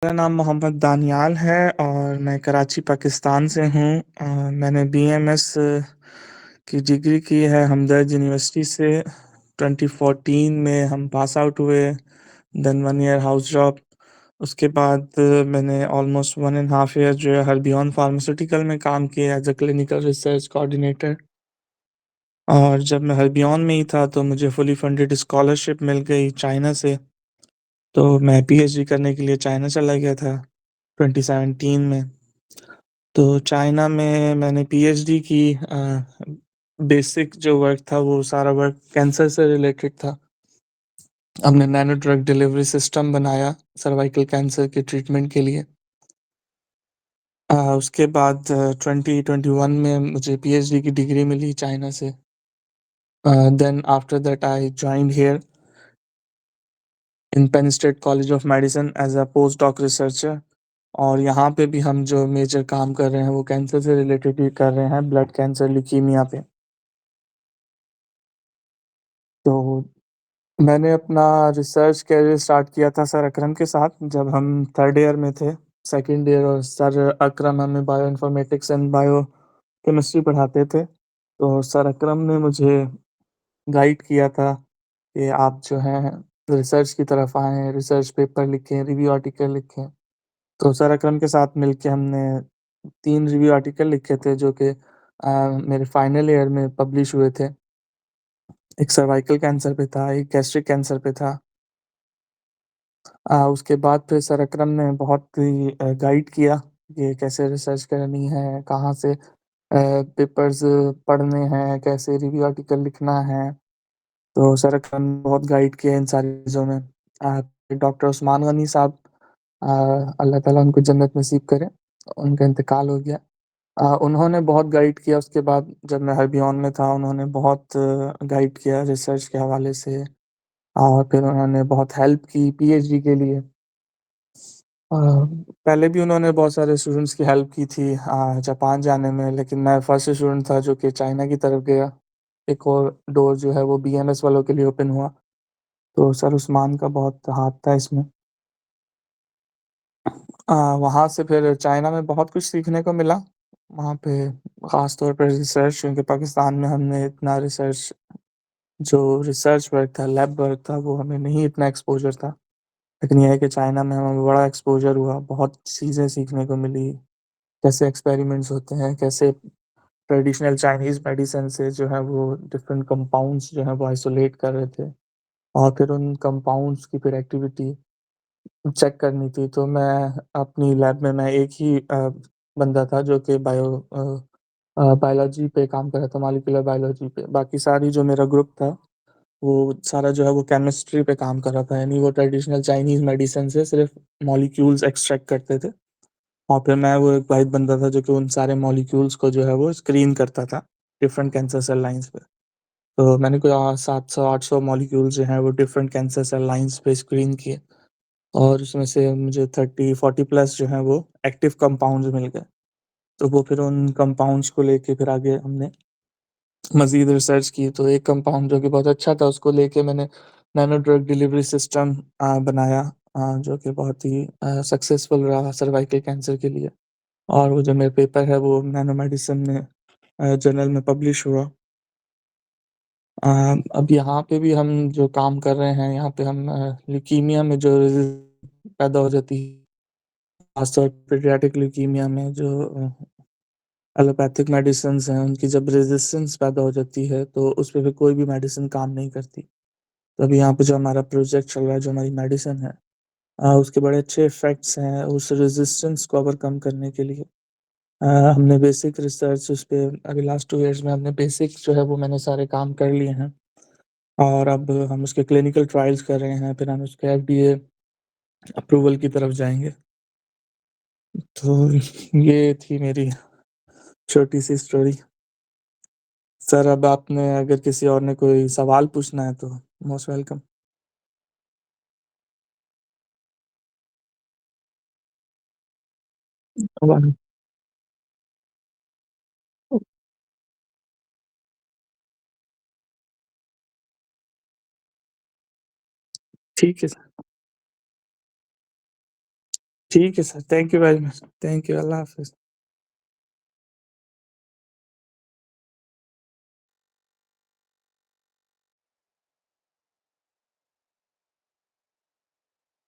मेरा नाम मोहम्मद दानियाल है और मैं कराची पाकिस्तान से हूँ। मैंने बीएमएस की डिग्री की है हमदर्द यूनिवर्सिटी से। 2014 में हम पास आउट हुए। Then 1 year house job. उसके बाद मैंने ऑलमोस्ट 1.5 ईयर जो है हरबियन फार्मास्यूटिकल में काम किया as a clinical research coordinator. और जब मैं हरबियन में ही था तो मुझे फुली फंडेड स्कॉलरशिप मिल गई चाइना से। तो मैं पीएचडी करने के लिए चाइना चला गया था 2017 में। तो चाइना में मैंने पीएचडी की। बेसिक जो वर्क था वो सारा वर्क कैंसर से रिलेटेड था। हमने नैनो ड्रग डिलीवरी सिस्टम बनाया सर्वाइकल कैंसर के ट्रीटमेंट के लिए। उसके बाद 2021 में मुझे पीएचडी की डिग्री मिली चाइना से। Then after that I joined here in Penn State College of Medicine as a post doc researcher. और यहाँ पे भी हम जो मेजर काम कर रहे हैं वो कैंसर से रिलेटेड ही कर रहे हैं, ब्लड कैंसर, ल्यूकीमिया पे। तो मैंने अपना रिसर्च कैरियर स्टार्ट किया था सर अकरम के साथ जब हम थर्ड ईयर में थे। सेकंड ईयर और सर अकरम हमें bio informatics and bio chemistry पढ़ाते थे। तो सर अकरम ने मुझे गाइड किया था कि आप जो हैं रिसर्च की तरफ आएँ, रिसर्च पेपर लिखें, रिव्यू आर्टिकल लिखें। तो सर अकरम के साथ मिलके हमने 3 रिव्यू आर्टिकल लिखे थे जो कि मेरे फाइनल ईयर में पब्लिश हुए थे। एक सर्वाइकल कैंसर पे था, एक गैस्ट्रिक कैंसर पे था। उसके बाद फिर सर अकरम ने बहुत ही गाइड किया कि कैसे रिसर्च करनी है, कहाँ से पेपर्स पढ़ने हैं, कैसे रिव्यू आर्टिकल लिखना है। तो सर अकरम ने बहुत गाइड किया इन सारी चीज़ों में। डॉक्टर उस्मान गनी साहब, अ, अल्लाह ताला उनको जन्नत नसीब करे, उनका इंतकाल हो गया। उन्होंने बहुत गाइड किया उसके बाद जब मैं हरबियन में था, उन्होंने बहुत गाइड किया रिसर्च के हवाले से। और फिर उन्होंने बहुत हेल्प की पीएचडी के लिए। अ, पहले भी उन्होंने बहुत सारे स्टूडेंट्स की हेल्प की थी जापान जाने में, लेकिन मैं फर्स्ट स्टूडेंट था जो कि चाइना की तरफ गया। एक और डोर जो है वो बीएमएस वालों के लिए ओपन हुआ। तो सर उस्मान का बहुत हाथ था इसमें। वहाँ से फिर चाइना में बहुत कुछ सीखने को मिला। वहाँ पे ख़ास तौर पर रिसर्च, क्योंकि पाकिस्तान में हमने इतना रिसर्च जो रिसर्च वर्क था, लैब वर्क था, वो हमें नहीं इतना एक्सपोज़र था। लेकिन ये है कि चाइना में हमें बड़ा एक्सपोज़र हुआ, बहुत चीज़ें सीखने को मिली। कैसे एक्सपेरिमेंट्स होते हैं, कैसे ट्रेडिशनल चाइनीज़ मेडिसिन से जो है वो डिफरेंट कंपाउंड्स जो हैं वो आइसोलेट कर रहे थे। और फिर उन कंपाउंड्स की फिर एक्टिविटी चेक करनी थी। तो मैं अपनी लैब में मैं एक ही बंदा था जो कि बायोलॉजी पे काम कर रहा था, मॉलिक्यूलर बायोलॉजी पे। बाकी सारी जो मेरा ग्रुप था, वो सारा जो है वो केमिस्ट्री पे काम कर रहा था। यानी वो ट्रेडिशनल चाइनीज़ मेडिसिन से सिर्फ़ मॉलिक्यूल्स एक्सट्रैक्ट करते थे। और फिर मैं वो एक वाहिद बंदा था जो कि उन सारे मॉलिक्यूल्स को जो है वो स्क्रीन करता था, डिफरेंट कैंसर सेल लाइन्स पे। तो मैंने कोई 700-800 मॉलिक्यूल्स जो हैं वो डिफरेंट कैंसर सेल लाइन्स पे स्क्रीन किए। और उसमें से मुझे 30-40 प्लस जो हैं वो एक्टिव कंपाउंड्स मिल गए। तो वो फिर उन कंपाउंड्स को लेके फिर आगे हमने मज़ीद रिसर्च की। तो एक कंपाउंड जो कि बहुत अच्छा था उसको लेके मैंने नैनो ड्रग डिलीवरी सिस्टम बनाया, जो कि बहुत ही सक्सेसफुल रहा सर्वाइकल कैंसर के लिए। और वो जो मेरा पेपर है वो नैनो मेडिसिन में जर्नल में पब्लिश हुआ। अ, अब यहाँ पे भी हम जो काम कर रहे हैं, यहाँ पे हम ल्यूकीमिया में जो पैदा हो जाती है, खासतौर पे पीडियाट्रिक ल्यूकीमिया में जो एलोपैथिक मेडिसिन्स हैं, उनकी जब रेज़िस्टेंस पैदा हो जाती है, तो उस पे फिर कोई भी मेडिसिन काम नहीं करती। तो अभी यहाँ पे जो हमारा प्रोजेक्ट चल रहा है, जो हमारी मेडिसिन है, उसके बड़े अच्छे इफ़ेक्ट्स हैं उस रेज़िस्टेंस को ओवरकम करने के लिए। अ, हमने बेसिक रिसर्च उस पे अभी लास्ट 2 ईयर्स में हमने बेसिक जो है वो मैंने सारे काम कर लिए हैं। और अब हम उसके क्लिनिकल ट्रायल्स कर रहे हैं, फिर हम उसके एफडीए अप्रूवल की तरफ जाएँगे। तो ये थी मेरी छोटी-सी स्टोरी। सर अब आपने अगर किसी और ने कोई सवाल पूछना है तो मोस्ट वेलकम। वाह! ठीक है सर। ठीक है sir, thank you very much. Thank you, अल्लाह हाफ़िज़।